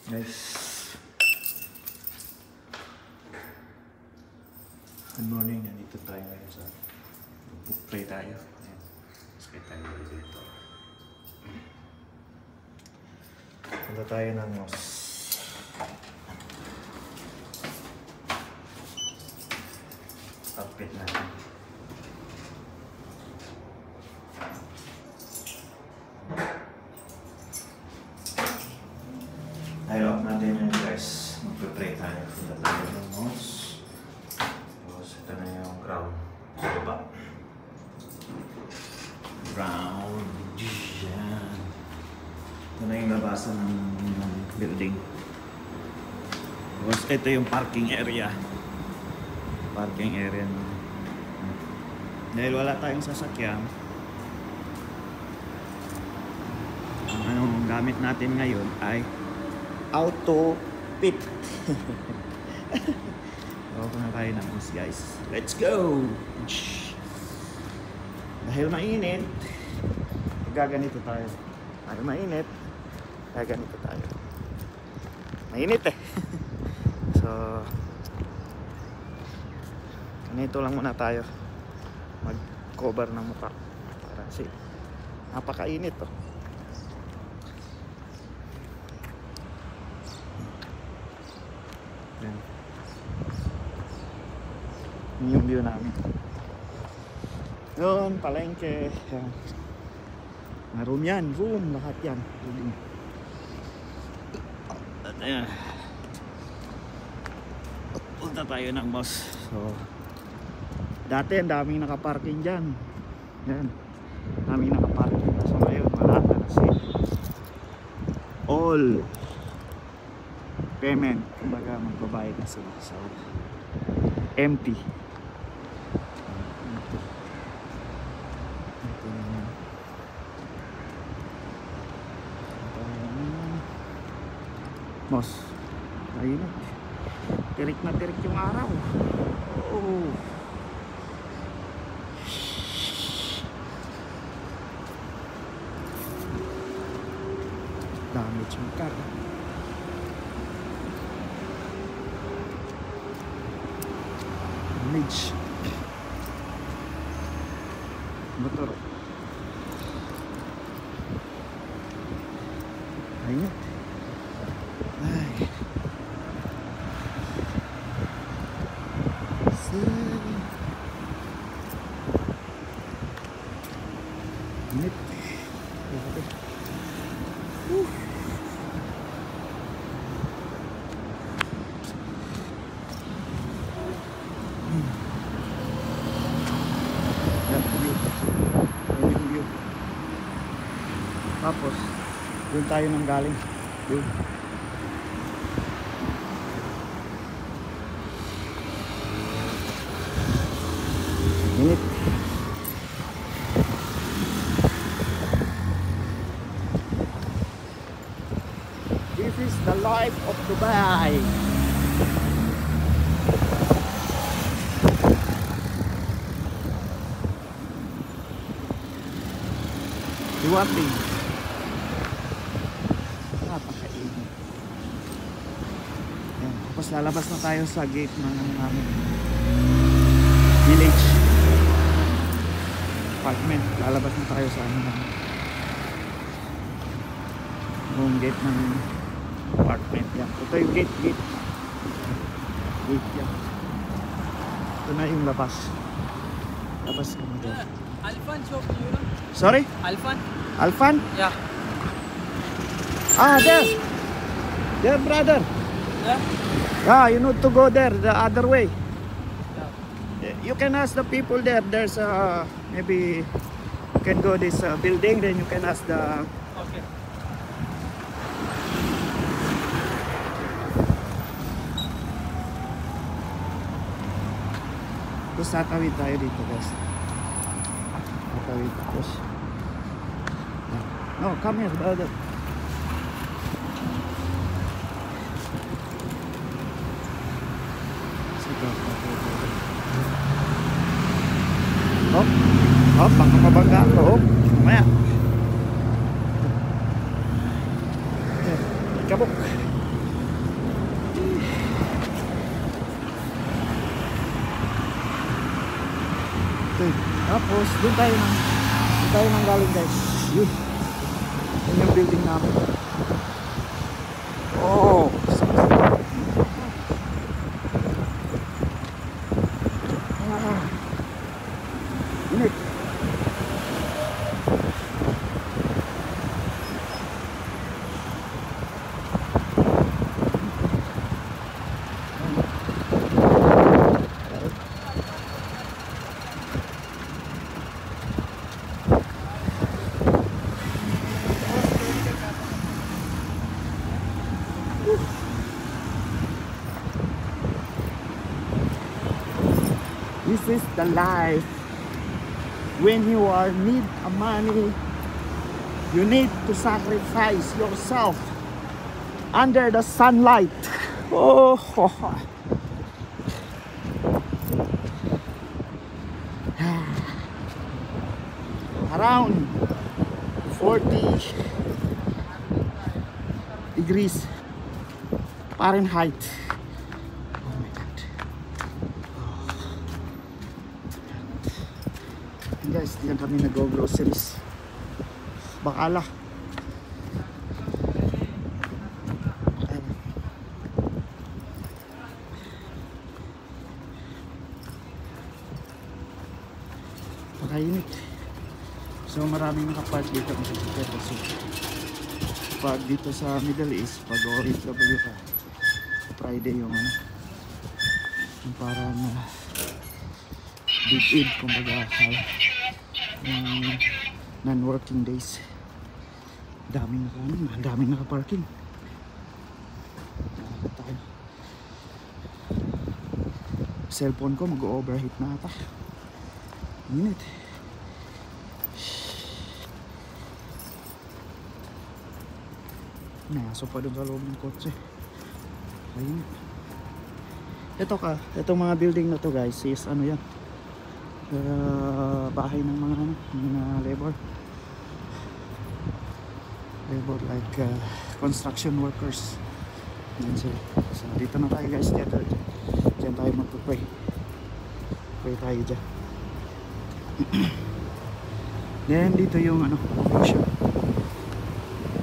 Guys, good morning. Nandito tayo ngayon sa book-play tayo. Ayan. Sakit tayo dito. Punta tayo ng Moss. Outfit natin. Tayo natin yun guys. Mag-pray tayo. Punta tayo ng Moss. Tapos ito na yung ground. Sa baba. Ground. Yan. Ito na yung labasan ng building. Tapos ito yung parking area. Parking area. Dahil wala tayong sasakyan, ang anong gamit natin ngayon ay auto pit. Ako na tayo ng bus guys. Let's go! Dahil mainit, gaganito tayo. Dahil mainit, gaganito tayo. Mainit eh. So, ganito lang muna tayo. Mag-cover ng mukha. Para kasi napakainit oh. Yan. Yan yung view namin. Yun, palengke. Yan. Mga room yan. Room. Lahat yan. Room. At ayan. Punta tayo ng Moss. So, dati ang daming nakaparking dyan. Yan. Daming nakaparking. So ngayon, wala na kasi. All payment, kumbaga magbabayad na sila, so empty. Moss, ayun na, tirik na tirik yung araw. Oh. Dami yung car. Image motor. Ayun. Ay. Init. Tapos doon tayo nang galing. Doon. Init. This is the life of Dubai. Diwating. Napakainit. Yan. Tapos lalabas na tayo sa gate ng namin village apartment. Lalabas na tayo sa yung gate ng apartment. Yan. Ito yung gate. Gate yan. Ito na yung labas. Labas kami doon. Alfan shop, you know? Sorry? Alfan? Alfan? Yeah. Ah, there. There, brother. Yeah? Yeah, you need to go there, the other way. Yeah. You can ask the people there. There's maybe you can go this building, then you can ask the... Okay. Tapos tatawid tayo dito guys. Tatawid tapos. No, come here, brother. Hop, hop, baka mabangga ako. Hop, mamaya. Kabuk. Tapos doon tayo nang galing guys. Yun yung building namin. Oh, init. This is the life. When you are need a money, you need to sacrifice yourself under the sunlight. Oh, around 40 degrees Fahrenheit. Guys, diyan kami nag-groceries. Bakala. Pakainit. So maraming nakapark dito. So, pag dito sa Middle East, pag OFW ka, Friday yung ano, yung parang big Eid, kumbaga non-working days. Daming naka-parking. Cellphone ko mag-overheat na ata. Minute. Naso pa doon sa loob ng kotse. Ayun. Itong mga building na to guys is ano yan, bahay ng mga labor like construction workers. Yan sila. So dito na tayo guys. Diyan tayo magpupray. Pray tayo dyan. Then dito yung ano,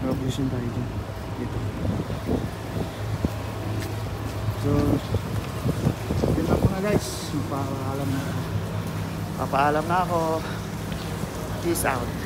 revolution tayo dyan dito. So yun lang muna guys. Papaalam na ako. Peace out.